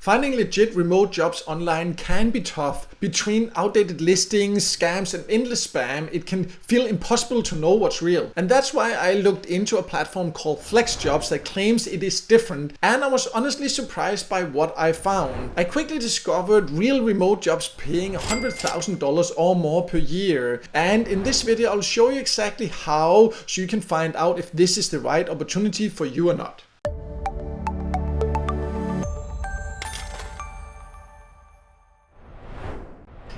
Finding legit remote jobs online can be tough. Between outdated listings, scams, and endless spam, it can feel impossible to know what's real. And that's why I looked into a platform called FlexJobs that claims it is different, and I was honestly surprised by what I found. I quickly discovered real remote jobs paying $100,000 or more per year. And in this video, I'll show you exactly how, so you can find out if this is the right opportunity for you or not.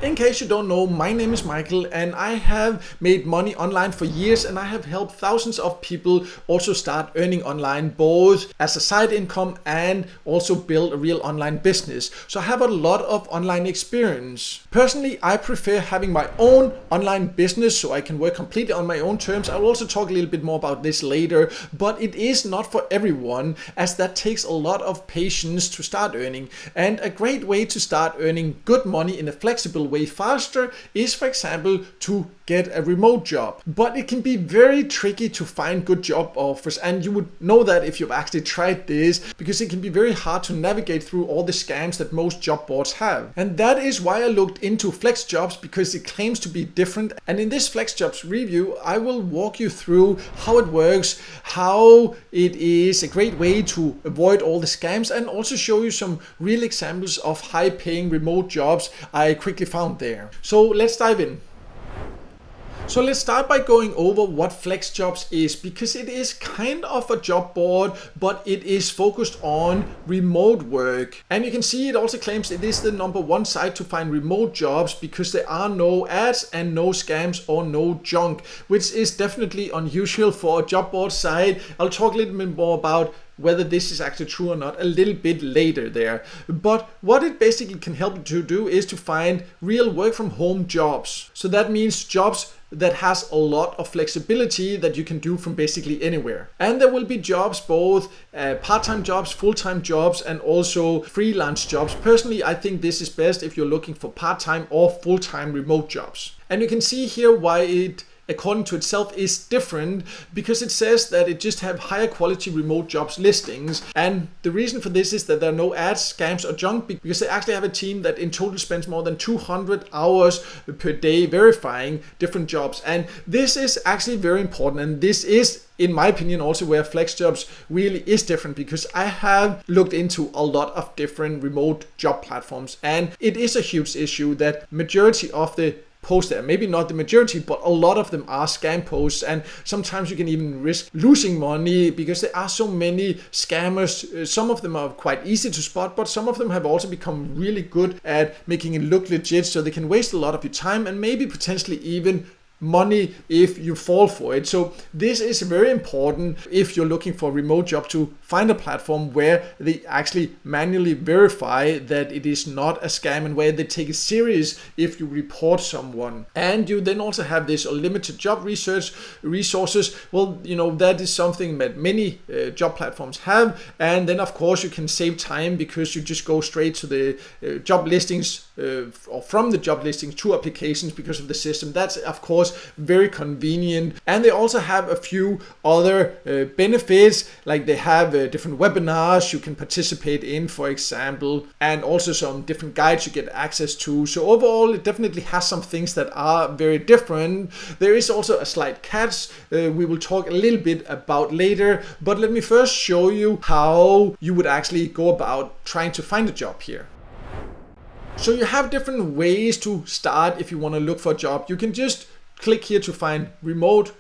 In case you don't know, my name is Michael and I have made money online for years, and I have helped thousands of people also start earning online, both as a side income and also build a real online business. So I have a lot of online experience. Personally, I prefer having my own online business so I can work completely on my own terms. I'll also talk a little bit more about this later, but it is not for everyone, as that takes a lot of patience to start earning. And a great way to start earning good money in a flexible way faster is, for example, to get a remote job. But it can be very tricky to find good job offers, and you would know that if you've actually tried this, because it can be very hard to navigate through all the scams that most job boards have. And that is why I looked into FlexJobs, because it claims to be different. And in this FlexJobs review, I will walk you through how it works, how it is a great way to avoid all the scams, and also show you some real examples of high paying remote jobs I quickly found there. So let's dive in. So let's start by going over what FlexJobs is, because it is kind of a job board, but it is focused on remote work. And you can see it also claims it is the #1 site to find remote jobs, because there are no ads and no scams or no junk, which is definitely unusual for a job board site. I'll talk a little bit more about whether this is actually true or not a little bit later there. But what it basically can help you to do is to find real work from home jobs. So that means jobs that has a lot of flexibility that you can do from basically anywhere. And there will be jobs, both part-time jobs, full-time jobs, and also freelance jobs. Personally, I think this is best if you're looking for part-time or full-time remote jobs. And you can see here why it, according to itself, is different, because it says that it just have higher quality remote jobs listings. And the reason for this is that there are no ads, scams, or junk, because they actually have a team that in total spends more than 200 hours per day verifying different jobs. And this is actually very important, and this is, in my opinion, also where FlexJobs really is different, because I have looked into a lot of different remote job platforms, and it is a huge issue that majority of the posts there, maybe not the majority, but a lot of them are scam posts, and sometimes you can even risk losing money because there are so many scammers. Some of them are quite easy to spot, but some of them have also become really good at making it look legit, so they can waste a lot of your time and maybe potentially even money if you fall for it. So this is very important if you're looking for a remote job, to find a platform where they actually manually verify that it is not a scam, and where they take it serious if you report someone. And you then also have this unlimited job research resources. Well, you know, that is something that many job platforms have. And then of course you can save time, because you just go straight to the job listings or from the job listings to applications because of the system. That's of course very convenient. And they also have a few other benefits, like they have different webinars you can participate in, for example, and also some different guides you get access to. So overall, it definitely has some things that are very different. There is also a slight catch we will talk a little bit about later, but let me first show you how you would actually go about trying to find a job here. So you have different ways to start if you want to look for a job. You can just click here to find remote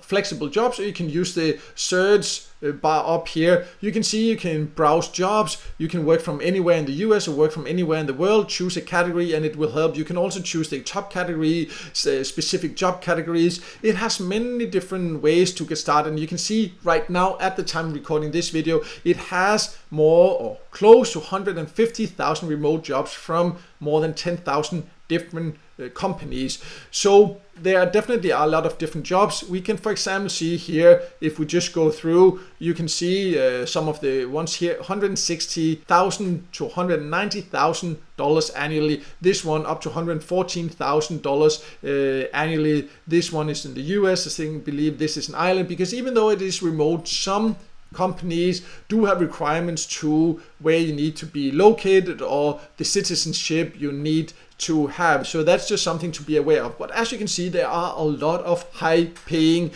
flexible jobs, or you can use the search bar up here. You can see you can browse jobs. You can work from anywhere in the US or work from anywhere in the world. Choose a category and it will help. You can also choose the top category, specific job categories. It has many different ways to get started. And you can see right now, at the time recording this video, it has more or close to 150,000 remote jobs from more than 10,000 different companies. So there definitely are a lot of different jobs. We can, for example, see here, if we just go through, you can see some of the ones here, $160,000 to $190,000 annually. This one up to $114,000 annually. This one is in the US. I believe this is in Ireland, because even though it is remote, some companies do have requirements to where you need to be located or the citizenship you need to have. So that's just something to be aware of. But as you can see, there are a lot of high paying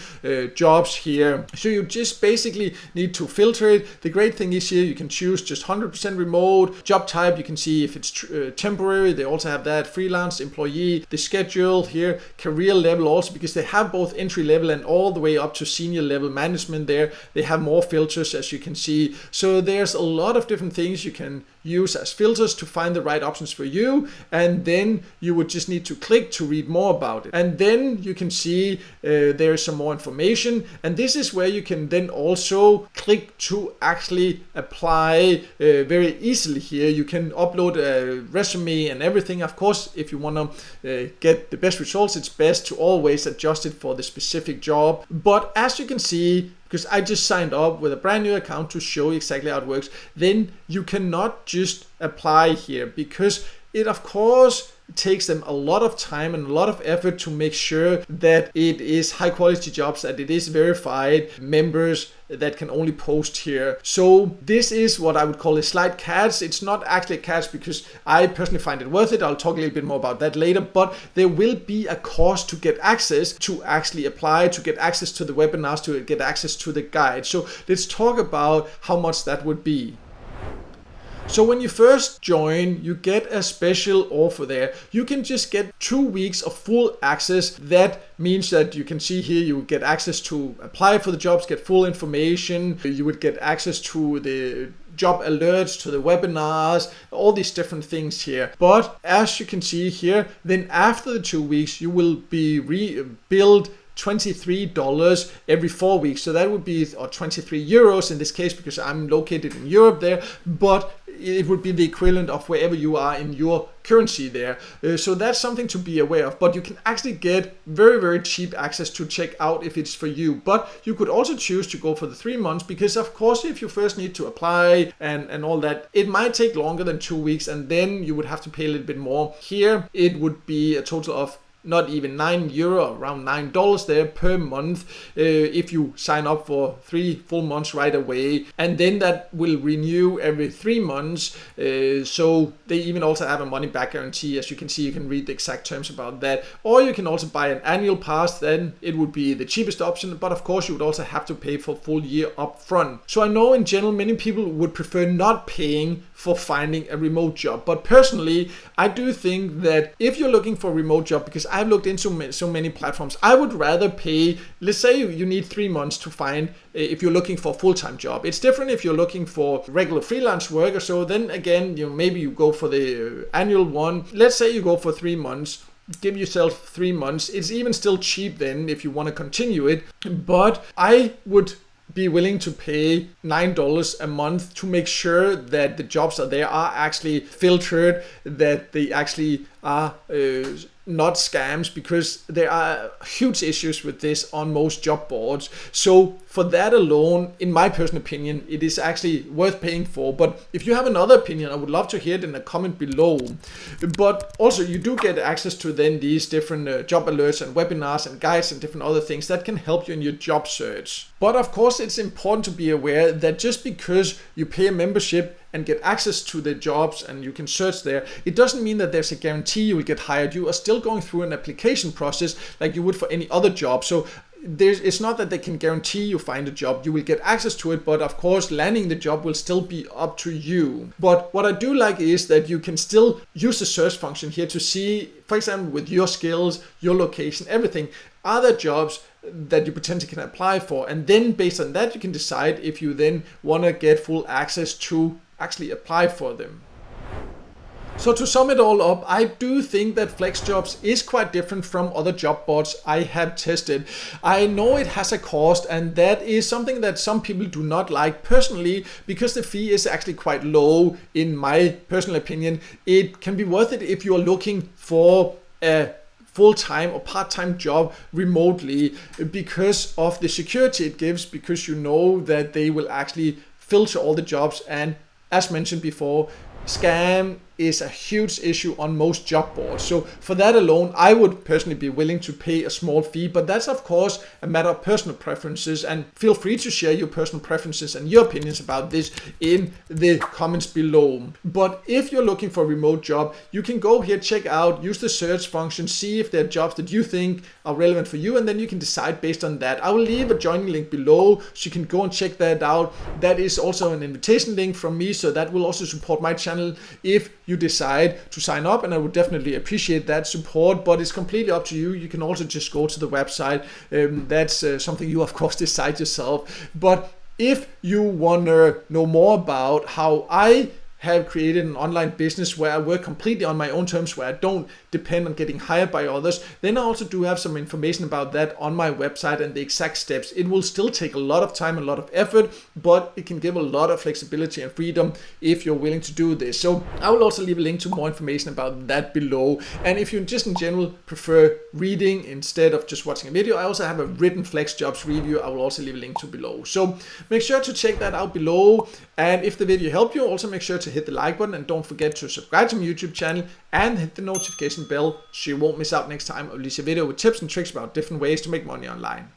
jobs here. So you just basically need to filter it. The great thing is here you can choose just 100% remote. Job type, you can see if it's temporary. They also have that freelance, employee, the schedule here, career level also, because they have both entry level and all the way up to senior level management there. They have more filters, as you can see. So there's a lot of different things you can use as filters to find the right options for you, and then you would just need to click to read more about it. And then you can see there is some more information, and this is where you can then also click to actually apply very easily here. You can upload a resume and everything. Of course, if you want to get the best results, it's best to always adjust it for the specific job. But as you can see, because I just signed up with a brand new account to show you exactly how it works, then you cannot just apply here, because it of course takes them a lot of time and a lot of effort to make sure that it is high quality jobs, that it is verified members that can only post here. So this is what I would call a slight catch. It's not actually a catch because I personally find it worth it. I'll talk a little bit more about that later, but there will be a cost to get access to actually apply, to get access to the webinars, to get access to the guide. So let's talk about how much that would be. So when you first join, you get a special offer there. You can just get 2 weeks of full access. That means that you can see here, you get access to apply for the jobs, get full information. You would get access to the job alerts, to the webinars, all these different things here. But as you can see here, then after the 2 weeks, you will be billed $23 every 4 weeks. So that would be, or 23 euros in this case, because I'm located in Europe there, but it would be the equivalent of wherever you are in your currency there. So that's something to be aware of, but you can actually get very, very cheap access to check out if it's for you. But you could also choose to go for the 3 months, because of course, if you first need to apply and all that, it might take longer than 2 weeks, and then you would have to pay a little bit more. Here, it would be a total of not even €9, around $9 there per month if you sign up for 3 full months right away, and then that will renew every 3 months. So they even also have a money back guarantee. As you can see, you can read the exact terms about that, or you can also buy an annual pass. Then it would be the cheapest option, but of course you would also have to pay for full year up front. So I know in general many people would prefer not paying for finding a remote job, but personally I do think that if you're looking for a remote job, because I've looked into so many platforms, I would rather pay, let's say you need 3 months to find, if you're looking for a full-time job. It's different if you're looking for regular freelance work or so. Then again, maybe you go for the annual one. Let's say you go for 3 months. Give yourself 3 months. It's even still cheap then if you want to continue it, but I would be willing to pay $9 a month to make sure that the jobs that there are actually filtered, that they actually are not scams, because there are huge issues with this on most job boards. So for that alone, in my personal opinion, it is actually worth paying for. But if you have another opinion, I would love to hear it in a comment below. But also you do get access to then these different job alerts and webinars and guides and different other things that can help you in your job search. But of course, it's important to be aware that just because you pay a membership and get access to the jobs and you can search there, it doesn't mean that there's a guarantee you will get hired. You are still going through an application process like you would for any other job. So it's not that they can guarantee you find a job. You will get access to it, but of course landing the job will still be up to you. But what I do like is that you can still use the search function here to see, for example, with your skills, your location, everything, are there jobs that you potentially can apply for, and then based on that you can decide if you then want to get full access to actually apply for them. So to sum it all up, I do think that FlexJobs is quite different from other job boards I have tested. I know it has a cost, and that is something that some people do not like personally, because the fee is actually quite low. In my personal opinion, it can be worth it if you are looking for a full-time or part-time job remotely, because of the security it gives, because you know that they will actually filter all the jobs, and as mentioned before, scam is a huge issue on most job boards. So for that alone, I would personally be willing to pay a small fee, but that's of course a matter of personal preferences, and feel free to share your personal preferences and your opinions about this in the comments below. But if you're looking for a remote job, you can go here, check out, use the search function, see if there are jobs that you think are relevant for you, and then you can decide based on that. I will leave a joining link below so you can go and check that out. That is also an invitation link from me, so that will also support my channel if you decide to sign up, and I would definitely appreciate that support, but it's completely up to you. You can also just go to the website. That's something you of course decide yourself. But if you want to know more about how I have created an online business where I work completely on my own terms, where I don't depend on getting hired by others, then I also do have some information about that on my website and the exact steps. It will still take a lot of time, a lot of effort, but it can give a lot of flexibility and freedom if you're willing to do this. So I will also leave a link to more information about that below. And if you just in general prefer reading instead of just watching a video, I also have a written FlexJobs review I will also leave a link to below. So make sure to check that out below. And if the video helped you, also make sure to hit the like button, and don't forget to subscribe to my YouTube channel and hit the notification bell so you won't miss out next time I release a video with tips and tricks about different ways to make money online.